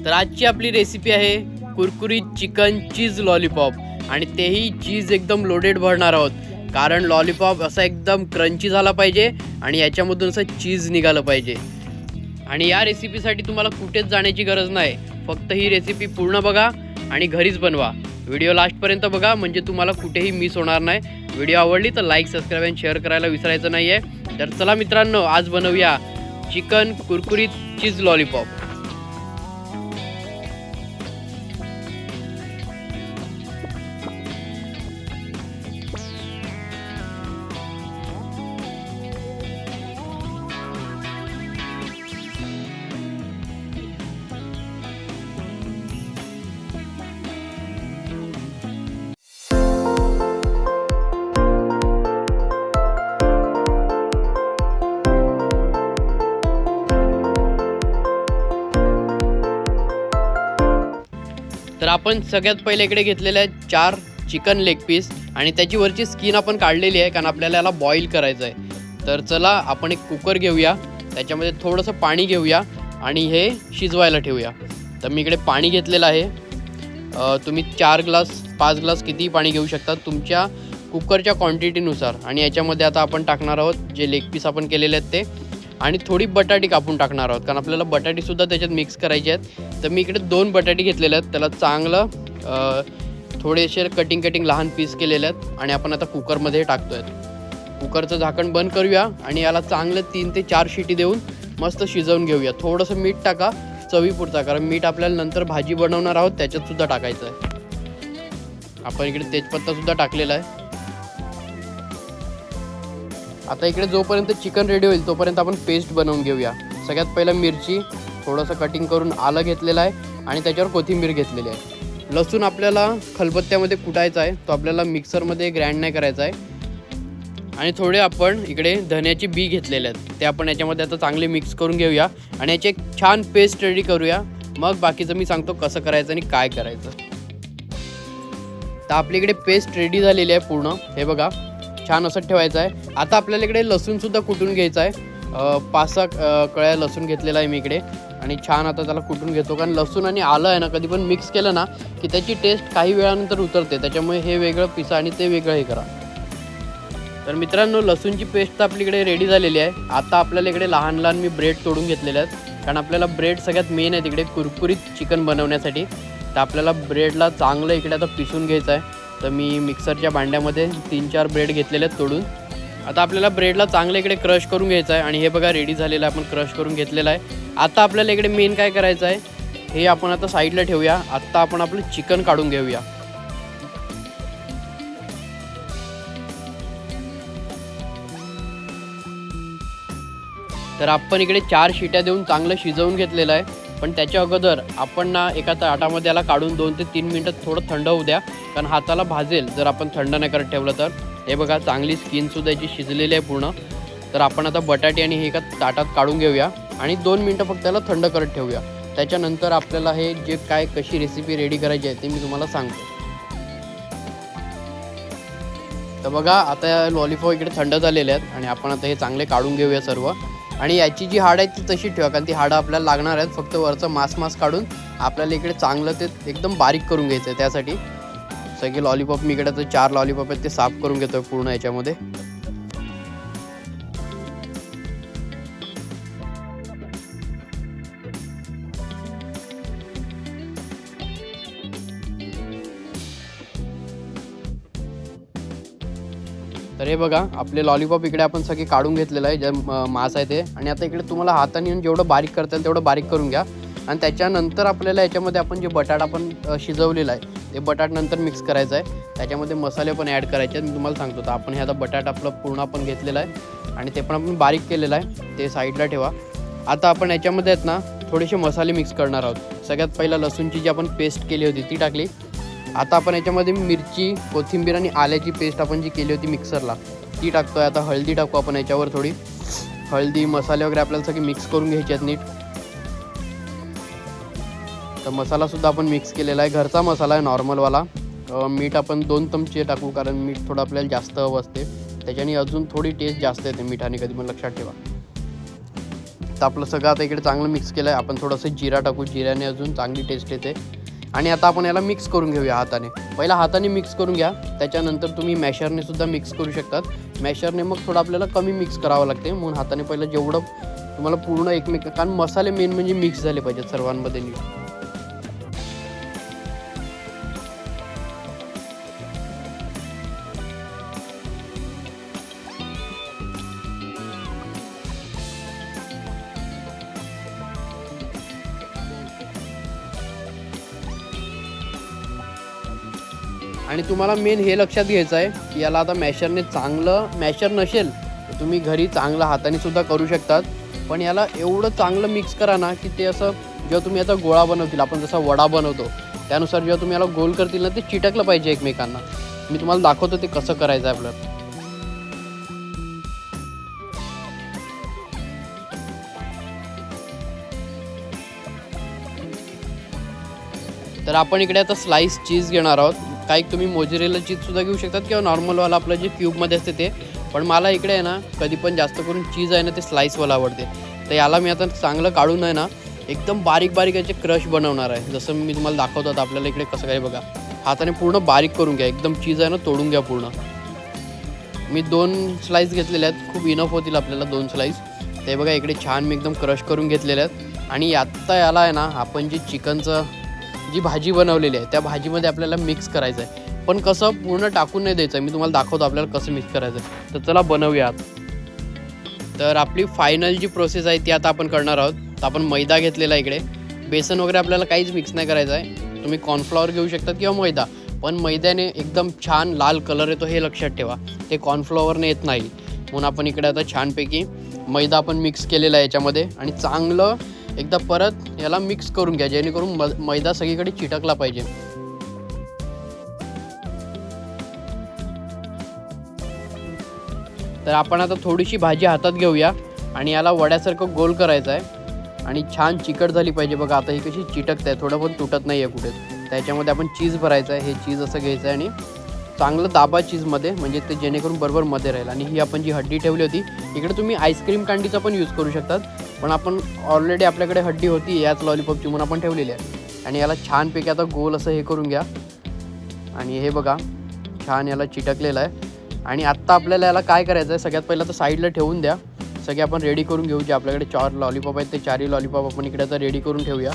तर आजची आपली रेसिपी आहे कुरकुरीत चिकन चीज लॉलीपॉप आणि तेही चीज एकदम लोडेड भरणार आहोत. कारण लॉलीपॉप असा एकदम क्रंची झाला पाहिजे आणि याच्यामधून असं चीज निघालं पाहिजे. आणि या रेसिपीसाठी तुम्हाला कुठेच जाण्याची गरज नाही. फक्त ही रेसिपी पूर्ण बघा आणि घरीच बनवा. व्हिडिओ लास्टपर्यंत बघा म्हणजे तुम्हाला कुठेही मिस होणार नाही. व्हिडिओ आवडली तर लाईक, सबस्क्राईब आणि शेअर करायला विसरायचं नाही आहे. तर चला मित्रांनो, आज बनवूया चिकन कुरकुरीत चीज लॉलीपॉप. तर आपण सगळ्यात पहिले इकडे घेतलेले आहेत 4 चिकन लेग पीस आणि त्याची वरची स्किन आपण काढलेली आहे कारण आपल्याला याला बॉईल करायचं आहे. तर चला आपण एक कुकर घेऊया, त्याच्यामध्ये थोडंसं पाणी घेऊया आणि हे शिजवायला ठेवूया. तर मी इकडे पाणी घेतलेलं आहे. तुम्ही 4 ग्लास 5 ग्लास कितीही पाणी घेऊ शकता तुमच्या कुकरच्या क्वांटिटीनुसार. आणि याच्यामध्ये आता आपण टाकणार आहोत जे लेग पीस आपण केलेले आहेत ते, आणि थोडी बटाटी कापून टाकणार आहोत कारण आपल्याला बटाटीसुद्धा त्याच्यात मिक्स करायचे आहेत. तर मी इकडे 2 बटाटे घेतलेले आहेत, त्याला चांगलं थोडेसे कटिंग लहान पीस केलेले आहेत आणि आपण आता कुकरमध्ये टाकतो आहे. कुकरचं झाकण बंद करूया आणि याला चांगलं 3 ते 4 शिटी देऊन मस्त शिजवून घेऊया. थोडंसं मीठ टाका चवीपुरता, कारण मीठ आपल्याला नंतर भाजी बनवणार आहोत त्याच्यातसुद्धा टाकायचं आहे. आपण इकडे तेजपत्तासुद्धा टाकलेला आहे. आता इकडे जोपर्यंत चिकन रेडी होईल तोपर्यंत आपण पेस्ट बनवून घेऊया. सगळ्यात पहिलं मिरची थोडंसं कटिंग करून आलं घेतलेलं आहे आणि त्याच्यावर कोथिंबीर घेतलेली आहे. लसूण आपल्याला खलबत्त्यामध्ये कुटायचा आहे, तो आपल्याला मिक्सरमध्ये ग्राइंड नाही करायचा आहे. आणि थोडे आपण इकडे धन्याची बी घेतलेले आहेत, ते आपण याच्यामध्ये आता चांगले मिक्स करून घेऊया आणि याची एक छान पेस्ट रेडी करूया. मग बाकीचं मी सांगतो कसं करायचं आणि काय करायचं. तर आपल्या इकडे पेस्ट रेडी झालेली आहे पूर्ण, हे बघा छान असं ठेवायचं आहे. आता आपल्याला इकडे लसूणसुद्धा कुटून घ्यायचं आहे. 5-6 कळ्या लसूण घेतलेला आहे मी इकडे आणि छान आता त्याला कुटून घेतो. कारण लसूण आणि आलं आहे ना, कधी पण मिक्स केलं ना की त्याची टेस्ट काही वेळानंतर उतरते, त्याच्यामुळे हे वेगळं पिसा आणि ते वेगळं हे करा. तर मित्रांनो, लसूणची पेस्ट तर आपल्याकडे रेडी झालेली आहे. आता आपल्याला इकडे लहान लहान मी ब्रेड तोडून घेतलेले आहेत कारण आपल्याला ब्रेड सगळ्यात मेन आहे तिकडे कुरकुरीत चिकन बनवण्यासाठी. तर आपल्याला ब्रेडला चांगलं इकडे आता पिसून घ्यायचं आहे. तर मी मिक्सरच्या भांड्यामध्ये 3-4 ब्रेड घेतलेले आहेत तोडून. आता आपल्याला ब्रेडला चांगलं इकडे क्रश करून घ्यायचं आहे आणि हे बघा रेडी झालेलं आहे, आपण क्रश करून घेतलेलं आहे. आता आपल्याला इकडे मेन काय करायचं आहे हे आपण आता साईडला ठेवूया. आत्ता आपण आपलं चिकन काढून घेऊया. तर आपण इकडे 4 शिट्या देऊन चांगलं शिजवून घेतलेलं आहे. पण त्याच्या अगोदर आपण ना एका ताटामध्ये याला काढून 2 ते 3 मिनटं थोडं थंड होऊ द्या, कारण हाताला भाजेल जर आपण थंड नाही करत ठेवलं तर. हे बघा चांगली स्किनसुद्धा याची शिजलेली आहे पूर्ण. तर आपण आता बटाटे आणि हे एका ताटात काढून घेऊया आणि 2 मिनटं फक्त त्याला थंड करत ठेवूया. त्याच्यानंतर आपल्याला हे जे काय कशी रेसिपी रेडी करायची आहे ते मी तुम्हाला सांगतो. तर बघा आता लॉलीपॉप इकडे थंड झालेले आहेत आणि आपण आता हे चांगले काढून घेऊया सर्व. आणि याची जी हाड आहे ती तशी ठेवा कारण ती हाडं आपल्याला लागणार आहेत. फक्त वरचं मांस काढून आपल्याला इकडे चांगलं ते एकदम बारीक करून घ्यायचं आहे. त्यासाठी सगळे लॉलीपॉप मी इकडे तर 4 लॉलीपॉप आहेत ते साफ करून घेतो पूर्ण याच्यामध्ये. तर हे बघा आपले लॉलीपॉप इकडे आपण सगळे काढून घेतलेलं आहे, जे मांस आहे ते. आणि आता इकडे तुम्हाला हाताने येऊन जेवढं बारीक करता येईल तेवढं बारीक करून घ्या. आणि त्याच्यानंतर आपल्याला याच्यामध्ये आपण जे बटाटा आपण शिजवलेला आहे ते बटाट नंतर मिक्स करायचं आहे. त्याच्यामध्ये मसाले पण ॲड करायचे आहेत मी तुम्हाला सांगतो. तर आपण हे आता बटाटा आपलं पूर्ण आपण घेतलेलं आहे आणि ते पण आपण बारीक केलेलं आहे, ते साईडला ठेवा. आता आपण याच्यामध्ये आहेत ना थोडेसे मसाले मिक्स करणार आहोत. सगळ्यात पहिला लसूणची जी आपण पेस्ट केली होती ती टाकली. आता आपण याच्यामध्ये मिरची, कोथिंबीर आणि आल्याची पेस्ट आपण जी केली होती मिक्सरला ती टाकतो आहे. आता हळदी टाकू आपण याच्यावर, थोडी हळदी, मसाले वगैरे आपल्याला सगळे मिक्स करून घ्यायचे आहेत नीट. तर मसालासुद्धा आपण मिक्स केलेला आहे, घरचा मसाला आहे नॉर्मलवाला. मीठ आपण 2 चमचे टाकू कारण मीठ थोडं आपल्याला जास्त हवं असते, त्याच्याने अजून थोडी टेस्ट जास्त येते मिठाने, कधी पण लक्षात ठेवा. तर आपलं सगळं आता इकडे चांगलं मिक्स केलं आहे. आपण थोडंसं जिरा टाकू, जिऱ्याने अजून चांगली टेस्ट येते. आणि आता आपण याला मिक्स करून घेऊया हाताने. पहिला हाताने मिक्स करून घ्या, त्याच्यानंतर तुम्ही मॅशरने सुद्धा मिक्स करू शकतात. मॅशरने मग थोडं आपल्याला कमी मिक्स करावं लागते, म्हणून हाताने पहिलं जेवढं तुम्हाला पूर्ण एकमेक, कारण मसाले मेन म्हणजे मिक्स झाले पाहिजेत सर्वांमध्ये नीट. आणि तुम्हाला मेन हे लक्षात घ्यायचं आहे की याला आता मॅशरने चांगलं, मॅशर नसेल तर तुम्ही घरी चांगलं हाताने सुद्धा करू शकतात. पण याला एवढं चांगलं मिक्स करा ना की ते असं जेव्हा तुम्ही आता गोळा बनवतील, आपण जसा वडा बनवतो त्यानुसार जेव्हा तुम्ही याला गोल करतील ना, ते चिटकलं पाहिजे एकमेकांना. मी तुम्हाला दाखवतो ते कसं करायचं आहे आपल्याला. तर आपण इकडे आता स्लाइस चीज घेणार आहोत. काही तुम्ही मोझरेला चीजसुद्धा घेऊ शकतात किंवा नॉर्मलवाला आपलं जे क्यूबमध्ये असते ते. पण मला इकडे आहे ना कधी पण जास्त करून चीज आहे ना ते स्लाइसवाला आवडते. तर याला मी आता चांगलं काढून आहे ना एकदम बारीक बारीक याचे क्रश बनवणार आहे. जसं मी तुम्हाला दाखवतो आता आपल्याला इकडे कसं काय बघा. हाताने पूर्ण बारीक करून घ्या, एकदम चीज आहे ना तोडून घ्या पूर्ण. मी 2 स्लाइस घेतलेले आहेत, खूप इनफ होतील आपल्याला 2 स्लाइस. ते बघा इकडे छान मी एकदम क्रश करून घेतलेले आहेत. आणि आत्ता याला आहे ना आपण जी चिकनचं जी भाजी बनवलेली आहे त्या भाजीमध्ये आपल्याला मिक्स करायचं आहे. पण कसं पूर्ण टाकून नाही द्यायचं आहे, मी तुम्हाला दाखवतो आपल्याला कसं मिक्स करायचं आहे. तर चला बनवूयात. तर आपली फायनल जी प्रोसेस आहे ती आता आपण करणार आहोत. तर आपण मैदा घेतलेला आहे इकडे. बेसन वगैरे आपल्याला काहीच मिक्स नाही करायचं आहे. तुम्ही कॉर्नफ्लॉवर घेऊ शकतात किंवा मैदा. पण मैद्याने एकदम छान लाल कलर येतो हे लक्षात ठेवा, ते कॉर्नफ्लॉवरने येत नाही. म्हणून आपण इकडे आता छानपैकी मैदा आपण मिक्स केलेला आहे याच्यामध्ये. आणि चांगलं एकदा परत याला मिक्स करून घ्या, जेणेकरून मैदा सगळीकडे चिटकला पाहिजे. तर आपण आता थोडीशी भाजी हातात घेऊया आणि याला वड्यासारखं गोल करायचं आहे. आणि छान चिकट झाली पाहिजे बघा. आता ही कशी चिटकत आहे, थोडं पण तुटत नाही आहे कुठे. त्याच्यामध्ये आपण चीज भरायचं आहे. हे चीज असं घ्यायचं आहे आणि चांगलं दाबा चीजमध्ये, म्हणजे ते जेणेकरून बरोबर मध्ये राहील. आणि ही आपण जी हड्डी ठेवली होती इकडे, तुम्ही आईस्क्रीम कांडीचा पण यूज करू शकतात. पण आपण ऑलरेडी आपल्याकडे हड्डी होती याच लॉलीपॉपची म्हणून आपण ठेवलेली आहे. आणि याला छानपैकी आता गोल असं हे करून घ्या. आणि हे बघा छान याला चिटकलेलं आहे. आणि आत्ता आपल्याला याला काय करायचं आहे, सगळ्यात पहिलं तर साईडला ठेवून द्या. सगळे आपण रेडी करून घेऊ. जे आपल्याकडे 4 लॉलीपॉप आहेत ते 4ही लॉलीपॉप आपण इकडे आता रेडी करून ठेवूया.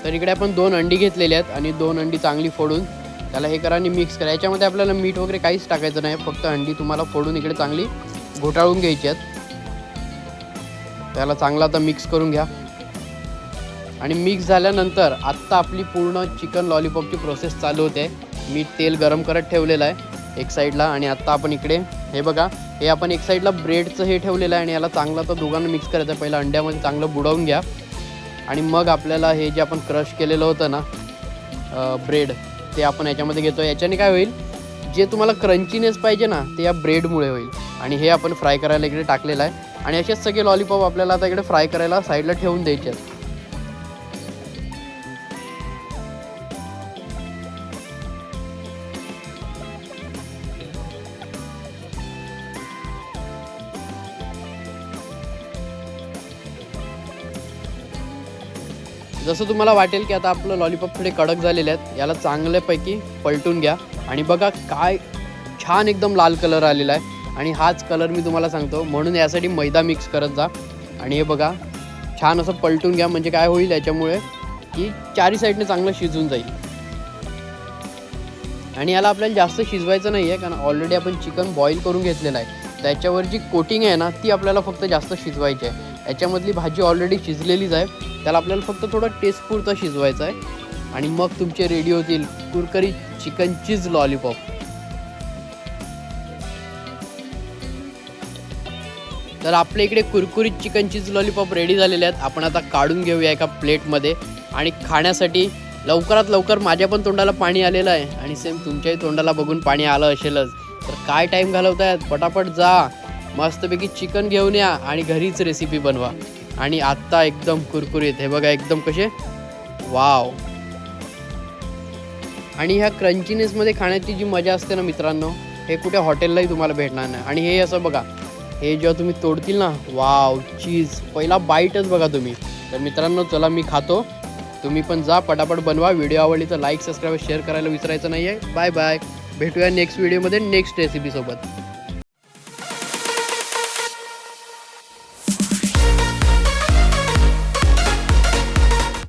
तर इकडे आपण 2 अंडी घेतलेली आहेत आणि 2 अंडी चांगली फोडून त्याला हे करा आणि मिक्स करा. याच्यामध्ये आपल्याला मीठ वगैरे काहीच टाकायचं नाही, फक्त अंडी तुम्हाला फोडून इकडे चांगली घोटाळून घ्यायची आहेत. त्याला चांगला आता मिक्स करून घ्या. आणि मिक्स झाल्यानंतर आत्ता आपली पूर्ण चिकन लॉलीपॉपची प्रोसेस चालू होते. मी तेल गरम करत ठेवलेलं आहे एक साईडला. आणि आत्ता आपण इकडे हे बघा, हे आपण एक साईडला ब्रेडचं हे ठेवलेलं आहे आणि याला चांगलं आता दोघांना मिक्स करायचं आहे. पहिलं अंड्यामध्ये चांगलं बुडवून घ्या आणि मग आपल्याला हे जे आपण क्रश केलेलं होतं ना ब्रेड, ते आपण याच्यामध्ये घेतो. याच्याने काय होईल, जे तुम्हाला क्रंचीनेस पाहिजे ना ते या ब्रेडमुळे होईल. आणि हे आपण फ्राय करायला इकडे टाकलेलं आहे. आणि असेच सगळे लॉलीपॉप आपल्याला आता इकडे फ्राय करायला साईडला ठेवून द्यायचे आहेत. जसं तुम्हाला वाटेल की आता आपलं लॉलीपॉप थोडे कडक झालेले आहेत, याला चांगल्यापैकी पलटून घ्या. आणि बघा काय छान एकदम लाल कलर आलेला आहे. आणि हाच कलर मी तुम्हाला सांगतो, म्हणून यासाठी मैदा मिक्स करत जा. आणि हे बघा छान असं पलटून घ्या, म्हणजे काय होईल याच्यामुळे की 4ही साईडने चांगलं शिजून जाईल. आणि याला आपल्याला जास्त शिजवायचं नाही आहे, कारण ऑलरेडी आपण चिकन बॉईल करून घेतलेलं आहे. त्याच्यावर जी कोटिंग आहे ना ती आपल्याला फक्त जास्त शिजवायची आहे. याच्यामधली भाजी ऑलरेडी शिजलेलीच आहे, त्याला आपल्याला फक्त थोडं टेस्टपुरतं शिजवायचं आहे. आणि मग तुमचे रेडी होतील कुरकुरीत चिकन चीज लॉलीपॉप. तर आपल्या इकडे कुरकुरीत चिकन चीज लॉलीपॉप रेडी झालेले आहेत. आपण आता काढून घेऊया एका प्लेटमध्ये आणि खाण्यासाठी. लवकरात लवकर माझ्या पण तोंडाला पाणी आलेलं आहे आणि सेम तुमच्याही तोंडाला बघून पाणी आलं असेलच. तर काय टाईम घालवतायत, पटापट जा, मस्तपैकी चिकन घेऊन या आणि घरीच रेसिपी बनवा. आणि आत्ता एकदम कुरकुरीत. हे बघा एकदम कसे वाव. आणि ह्या क्रंचीनेसमध्ये खाण्याची जी मजा असते ना मित्रांनो, हे कुठे हॉटेललाही तुम्हाला भेटणार नाही. आणि हे असं बघा, हे जेव्हा तुम्ही तोडतील ना, वाव चीज पहिला बाईटच बघा तुम्ही. तर मित्रांनो चला मी खातो, तुम्ही पण जा पटापट बनवा. व्हिडिओ आवडली तर लाईक सबस्क्राईब शेअर करायला विसरायचं नाही आहे. बाय बाय, भेटूया नेक्स्ट व्हिडिओमध्ये नेक्स्ट रेसिपीसोबत.